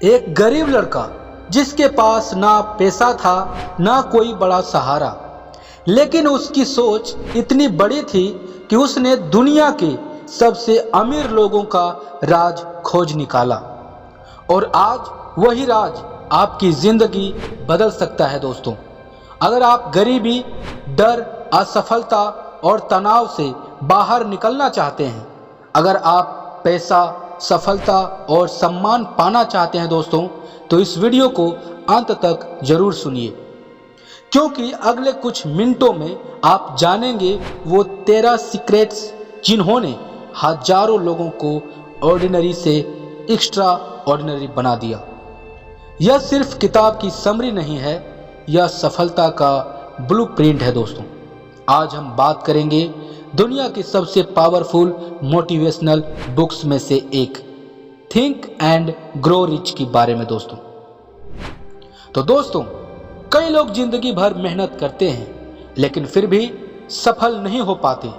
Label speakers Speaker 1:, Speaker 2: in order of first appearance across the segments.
Speaker 1: एक गरीब लड़का जिसके पास ना पैसा था ना कोई बड़ा सहारा, लेकिन उसकी सोच इतनी बड़ी थी कि उसने दुनिया के सबसे अमीर लोगों का राज खोज निकाला। और आज वही राज आपकी जिंदगी बदल सकता है दोस्तों। अगर आप गरीबी, डर, असफलता और तनाव से बाहर निकलना चाहते हैं, अगर आप पैसा, सफलता और सम्मान पाना चाहते हैं दोस्तों, तो इस वीडियो को अंत तक जरूर सुनिए, क्योंकि अगले कुछ मिनटों में आप जानेंगे वो 13 सीक्रेट्स जिन्होंने हजारों लोगों को ऑर्डिनरी से एक्स्ट्रा ऑर्डिनरी बना दिया। यह सिर्फ किताब की समरी नहीं है, यह सफलता का ब्लूप्रिंट है दोस्तों। आज हम बात करेंगे दुनिया की सबसे पावरफुल मोटिवेशनल बुक्स में से एक, थिंक एंड ग्रो रिच के बारे में दोस्तों। तो दोस्तों, कई लोग जिंदगी भर मेहनत करते हैं लेकिन फिर भी सफल नहीं हो पाते।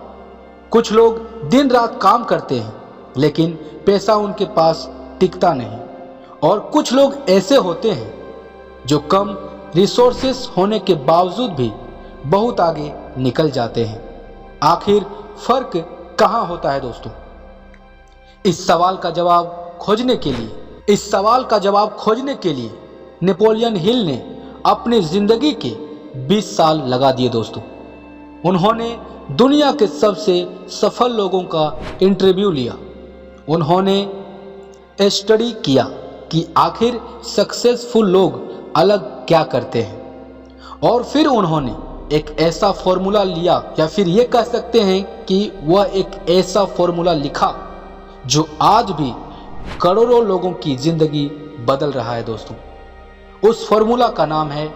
Speaker 1: कुछ लोग दिन रात काम करते हैं लेकिन पैसा उनके पास टिकता नहीं। और कुछ लोग ऐसे होते हैं जो कम रिसोर्सेस होने के बावजूद भी बहुत आगे निकल जाते हैं। आखिर फर्क कहां होता है दोस्तों? इस सवाल का जवाब खोजने के लिए नेपोलियन हिल ने अपनी जिंदगी के 20 साल लगा दिए दोस्तों। उन्होंने दुनिया के सबसे सफल लोगों का इंटरव्यू लिया। उन्होंने स्टडी किया कि आखिर सक्सेसफुल लोग अलग क्या करते हैं, और फिर उन्होंने एक ऐसा फॉर्मूला लिया, या फिर ये कह सकते हैं कि वह एक ऐसा फॉर्मूला लिखा जो आज भी करोड़ों लोगों की जिंदगी बदल रहा है दोस्तों। उस फॉर्मूला का नाम है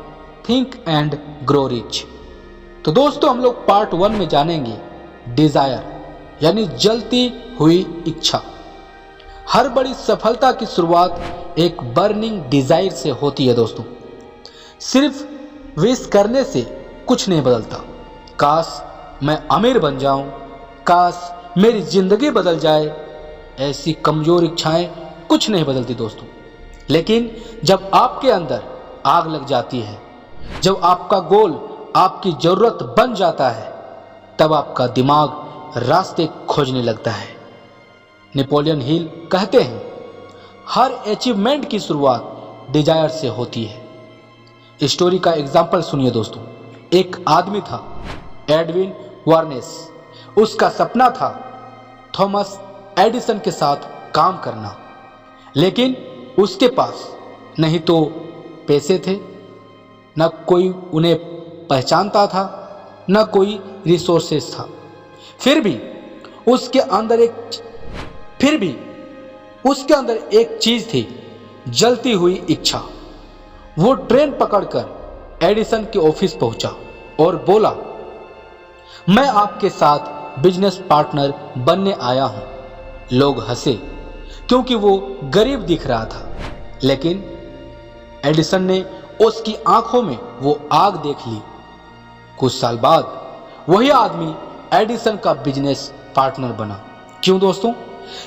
Speaker 1: थिंक एंड ग्रो रिच। तो दोस्तों, हम लोग पार्ट 1 में जानेंगे डिजायर, यानी जलती हुई इच्छा। हर बड़ी सफलता की शुरुआत एक बर्निंग डिजायर से होती है दोस्तों। सिर्फ विश करने से कुछ नहीं बदलता। काश मैं अमीर बन जाऊं, काश मेरी जिंदगी बदल जाए, ऐसी कमजोर इच्छाएं कुछ नहीं बदलती दोस्तों। लेकिन जब आपके अंदर आग लग जाती है, जब आपका गोल आपकी जरूरत बन जाता है, तब आपका दिमाग रास्ते खोजने लगता है। नेपोलियन हिल कहते हैं, हर अचीवमेंट की शुरुआत डिजायर से होती है। स्टोरी का एग्जाम्पल सुनिए दोस्तों। एक आदमी था, एडविन वार्नेस। उसका सपना था थॉमस एडिसन के साथ काम करना, लेकिन उसके पास नहीं तो पैसे थे, न कोई उन्हें पहचानता था, न कोई रिसोर्सेस था। फिर भी उसके अंदर एक चीज थी, जलती हुई इच्छा। वो ट्रेन पकड़कर एडिसन के ऑफिस पहुंचा और बोला, मैं आपके साथ बिजनेस पार्टनर बनने आया हूं। लोग हंसे क्योंकि वो गरीब दिख रहा था, लेकिन एडिसन ने उसकी आंखों में वो आग देख ली। कुछ साल बाद वही आदमी एडिसन का बिजनेस पार्टनर बना। क्यों दोस्तों?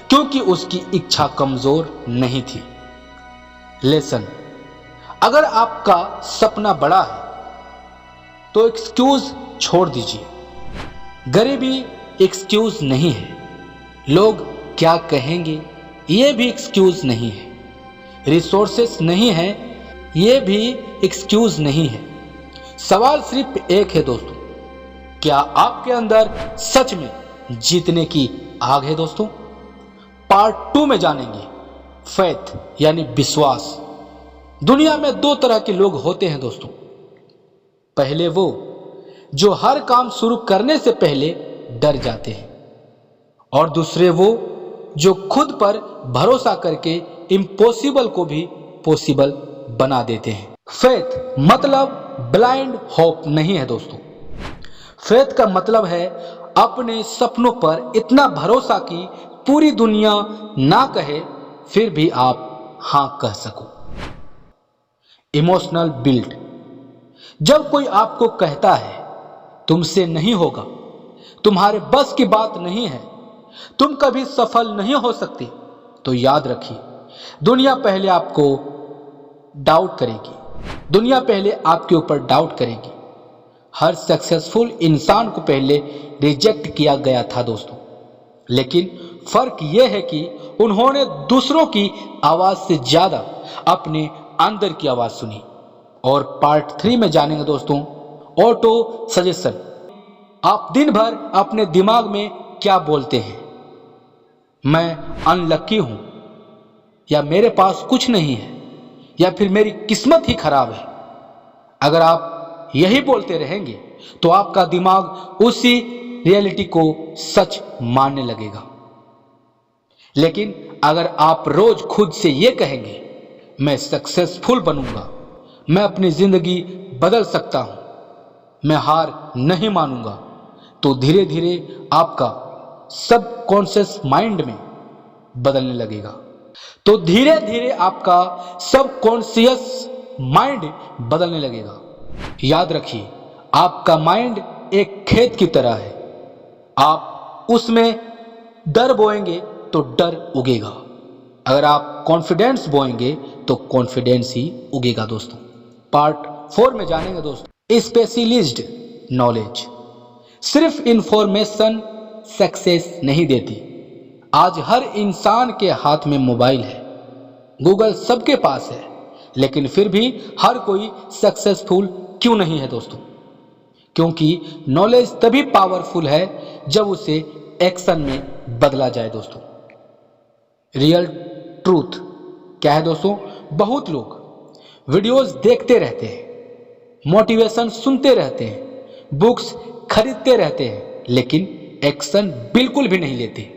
Speaker 1: क्योंकि उसकी इच्छा कमजोर नहीं थी। लेसन, अगर आपका सपना बड़ा है तो एक्सक्यूज छोड़ दीजिए। गरीबी एक्सक्यूज नहीं है, लोग क्या कहेंगे ये भी एक्सक्यूज नहीं है, रिसोर्सेस नहीं है ये भी एक्सक्यूज नहीं है। सवाल सिर्फ एक है दोस्तों, क्या आपके अंदर सच में जीतने की आग है दोस्तों? पार्ट 2 में जानेंगे फेथ, यानी विश्वास। दुनिया में 2 तरह के लोग होते हैं दोस्तों। पहले वो जो हर काम शुरू करने से पहले डर जाते हैं, और दूसरे वो जो खुद पर भरोसा करके इम्पॉसिबल को भी पॉसिबल बना देते हैं। फेथ मतलब ब्लाइंड होप नहीं है दोस्तों। फेथ का मतलब है अपने सपनों पर इतना भरोसा कि पूरी दुनिया ना कहे फिर भी आप हां कह सको। इमोशनल बिल्ड, जब कोई आपको कहता है तुमसे नहीं होगा, तुम्हारे बस की बात नहीं है, तुम कभी सफल नहीं हो सकते, तो याद रखिए दुनिया पहले आपको डाउट करेगी, दुनिया पहले आपके ऊपर डाउट करेगी। हर सक्सेसफुल इंसान को पहले रिजेक्ट किया गया था दोस्तों, लेकिन फर्क यह है कि उन्होंने दूसरों की आवाज से ज्यादा अपने अंदर की आवाज सुनी। और पार्ट 3 में जानेंगे दोस्तों ऑटो सजेशन। आप दिन भर अपने दिमाग में क्या बोलते हैं? मैं अनलक्की हूं, या मेरे पास कुछ नहीं है, या फिर मेरी किस्मत ही खराब है। अगर आप यही बोलते रहेंगे तो आपका दिमाग उसी रियलिटी को सच मानने लगेगा। लेकिन अगर आप रोज खुद से ये कहेंगे, मैं सक्सेसफुल बनूंगा, मैं अपनी जिंदगी बदल सकता हूं, मैं हार नहीं मानूंगा, तो धीरे धीरे आपका सबकॉन्शियस माइंड में बदलने लगेगा। तो धीरे धीरे आपका सबकॉन्शियस माइंड बदलने लगेगा। याद रखिए, आपका माइंड एक खेत की तरह है। आप उसमें डर बोएंगे तो डर उगेगा। अगर आप कॉन्फिडेंस बोएंगे तो कॉन्फिडेंस ही उगेगा दोस्तों। पार्ट 4 में जानेंगे दोस्तों स्पेशलिज्ड नॉलेज। सिर्फ इंफॉर्मेशन सक्सेस नहीं देती। आज हर इंसान के हाथ में मोबाइल है, गूगल सबके पास है, लेकिन फिर भी हर कोई सक्सेसफुल क्यों नहीं है दोस्तों? क्योंकि नॉलेज तभी पावरफुल है जब उसे एक्शन में बदला जाए दोस्तों। रियल ट्रूथ क्या है दोस्तों? बहुत लोग वीडियोस देखते रहते हैं, मोटिवेशन सुनते रहते हैं, बुक्स खरीदते रहते हैं, लेकिन एक्शन बिल्कुल भी नहीं लेते।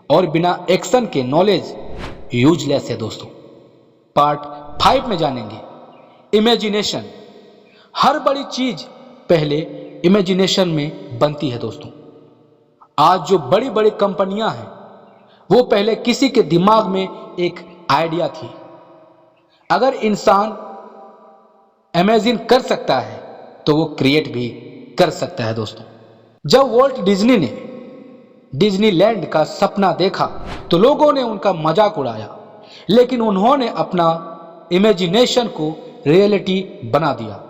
Speaker 1: और बिना एक्शन के नॉलेज यूजलेस है दोस्तों। पार्ट 5 में जानेंगे इमेजिनेशन। हर बड़ी चीज पहले इमेजिनेशन में बनती है दोस्तों। आज जो बड़ी बड़ी कंपनियां हैं वो पहले किसी के दिमाग में एक आइडिया थी। अगर इंसान इमेजिन कर सकता है तो वो क्रिएट भी कर सकता है दोस्तों। जब वॉल्ट डिज्नी ने डिज्नीलैंड का सपना देखा तो लोगों ने उनका मजाक उड़ाया, लेकिन उन्होंने अपना इमेजिनेशन को रियलिटी बना दिया।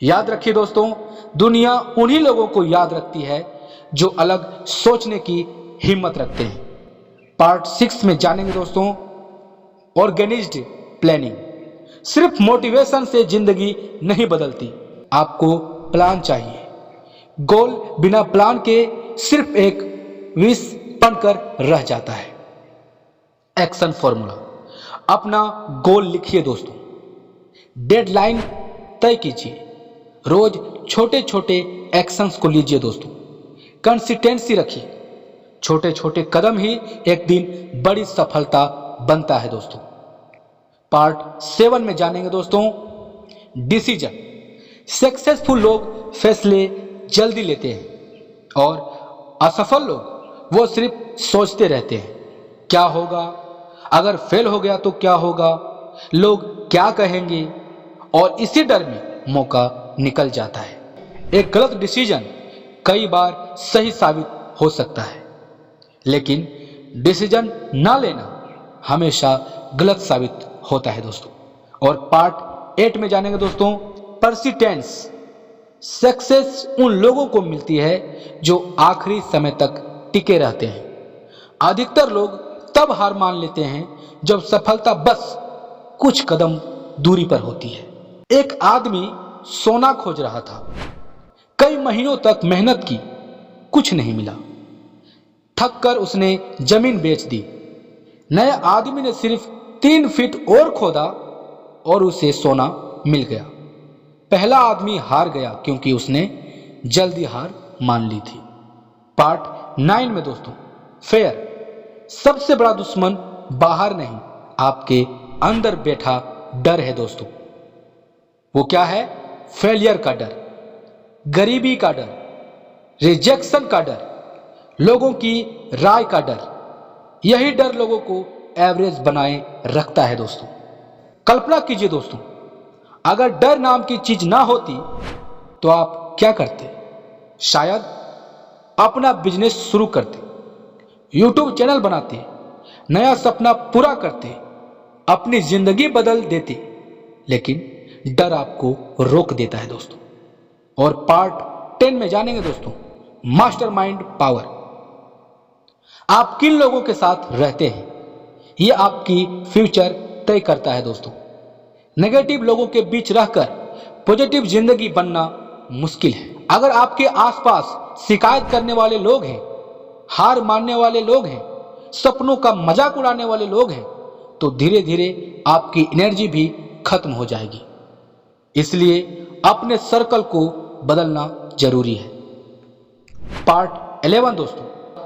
Speaker 1: याद रखिए दोस्तों, दुनिया उन्हीं लोगों को याद रखती है जो अलग सोचने की हिम्मत रखते हैं। पार्ट 6 में जानेंगे दोस्तों ऑर्गेनाइज्ड प्लानिंग। सिर्फ मोटिवेशन से जिंदगी नहीं बदलती, आपको प्लान चाहिए। गोल बिना प्लान के सिर्फ एक विश बनकर रह जाता है। Action formula. अपना गोल लिखिए दोस्तों, डेडलाइन तय कीजिए, रोज छोटे छोटे एक्शंस को लीजिए दोस्तों, कंसिस्टेंसी रखिए। छोटे छोटे कदम ही एक दिन बड़ी सफलता बनता है दोस्तों। पार्ट 7 में जानेंगे दोस्तों डिसीजन। सक्सेसफुल लोग फैसले जल्दी लेते हैं और असफल लोग वो सिर्फ सोचते रहते हैं, क्या होगा, अगर फेल हो गया तो क्या होगा, लोग क्या कहेंगे, और इसी डर में मौका निकल जाता है। एक गलत डिसीजन कई बार सही साबित हो सकता है, लेकिन डिसीजन ना लेना हमेशा गलत साबित होता है दोस्तों। और पार्ट 8 में जानेंगे दोस्तों परसिस्टेंस। सक्सेस उन लोगों को मिलती है जो आखिरी समय तक टिके रहते हैं। अधिकतर लोग तब हार मान लेते हैं जब सफलता बस कुछ कदम दूरी पर होती है। एक आदमी सोना खोज रहा था, कई महीनों तक मेहनत की, कुछ नहीं मिला। थक कर उसने जमीन बेच दी। नए आदमी ने सिर्फ 3 फीट और खोदा और उसे सोना मिल गया। पहला आदमी हार गया क्योंकि उसने जल्दी हार मान ली थी। पार्ट 9 में दोस्तों फेयर। सबसे बड़ा दुश्मन बाहर नहीं, आपके अंदर बैठा डर है दोस्तों। वो क्या है? फेलियर का डर, गरीबी का डर, रिजेक्शन का डर, लोगों की राय का डर। यही डर लोगों को एवरेज बनाए रखता है दोस्तों। कल्पना कीजिए दोस्तों, अगर डर नाम की चीज ना होती तो आप क्या करते? शायद अपना बिजनेस शुरू करते, यूट्यूब चैनल बनाते, नया सपना पूरा करते, अपनी जिंदगी बदल देते, लेकिन डर आपको रोक देता है दोस्तों। और पार्ट 10 में जानेंगे दोस्तों मास्टरमाइंड पावर। आप किन लोगों के साथ रहते हैं, यह आपकी फ्यूचर तय करता है दोस्तों। नेगेटिव लोगों के बीच रहकर पॉजिटिव जिंदगी बनना मुश्किल है। अगर आपके आसपास शिकायत करने वाले लोग हैं, हार मानने वाले लोग हैं, सपनों का मजाक उड़ाने वाले लोग हैं, तो धीरे धीरे आपकी एनर्जी भी खत्म हो जाएगी। इसलिए अपने सर्कल को बदलना जरूरी है। पार्ट 11 दोस्तों,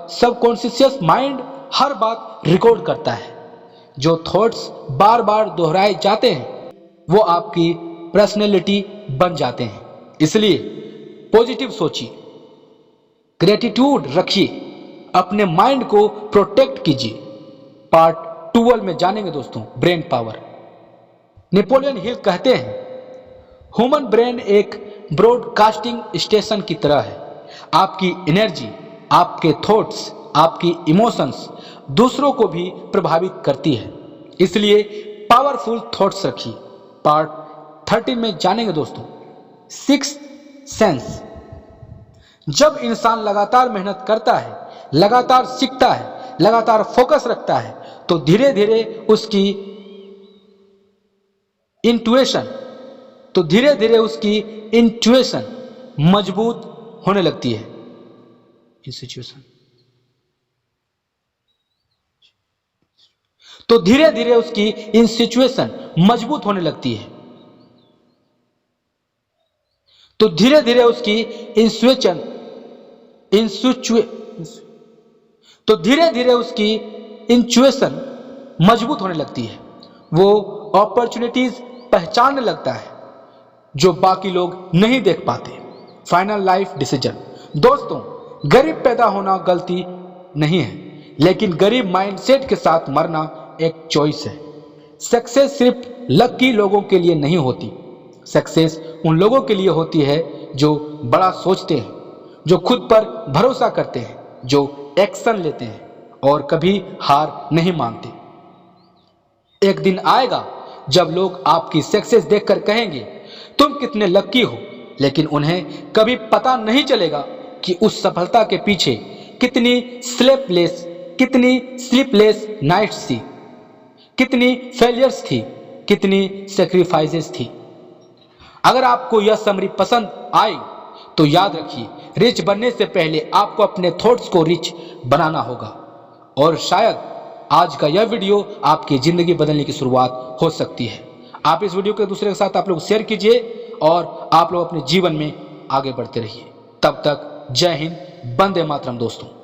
Speaker 1: सबकॉन्शियस माइंड हर बात रिकॉर्ड करता है। जो थॉट्स बार बार दोहराए जाते हैं वो आपकी पर्सनैलिटी बन जाते हैं। इसलिए पॉजिटिव सोचिए, ग्रेटिट्यूड रखिए, अपने माइंड को प्रोटेक्ट कीजिए। पार्ट 12 में जानेंगे दोस्तों ब्रेन पावर। नेपोलियन हिल कहते हैं ह्यूमन ब्रेन एक ब्रॉडकास्टिंग स्टेशन की तरह है। आपकी एनर्जी, आपके थॉट्स, आपकी इमोशंस दूसरों को भी प्रभावित करती है। इसलिए पावरफुल थॉट्स रखिए। पार्ट 13 में जानेंगे दोस्तों सिक्स्थ सेंस। जब इंसान लगातार मेहनत करता है, लगातार सीखता है, लगातार फोकस रखता है, तो धीरे धीरे उसकी इंट्यूशन मजबूत होने लगती है। तो धीरे धीरे उसकी इंस्टीट्यूशन मजबूत होने लगती है। तो धीरे धीरे उसकी इंट्यूशन मजबूत होने लगती है। वो अपॉर्चुनिटीज पहचानने लगता है जो बाकी लोग नहीं देख पाते। Final life decision. दोस्तों, गरीब पैदा होना गलती नहीं है, लेकिन गरीब माइंडसेट के साथ मरना एक चॉइस है। सक्सेस सिर्फ लकी लोगों के लिए नहीं होती। सक्सेस उन लोगों के लिए होती है जो बड़ा सोचते हैं, जो खुद पर भरोसा करते हैं, जो एक्शन लेते हैं और कभी हार नहीं मानते। एक दिन आएगा जब लोग आपकी सक्सेस देखकर कहेंगे तुम कितने लकी हो, लेकिन उन्हें कभी पता नहीं चलेगा कि उस सफलता के पीछे कितनी स्लीपलेस नाइट्स थी, कितनी फेलियर्स थी, कितनी सेक्रीफाइसेस थी। अगर आपको यह समरी पसंद आई तो याद रखिए, रिच बनने से पहले आपको अपने थॉट्स को रिच बनाना होगा। और शायद आज का यह वीडियो आपकी जिंदगी बदलने की शुरुआत हो सकती है। आप इस वीडियो को दूसरे के साथ आप लोग शेयर कीजिए और आप लोग अपने जीवन में आगे बढ़ते रहिए। तब तक जय हिंद, वंदे मातरम दोस्तों।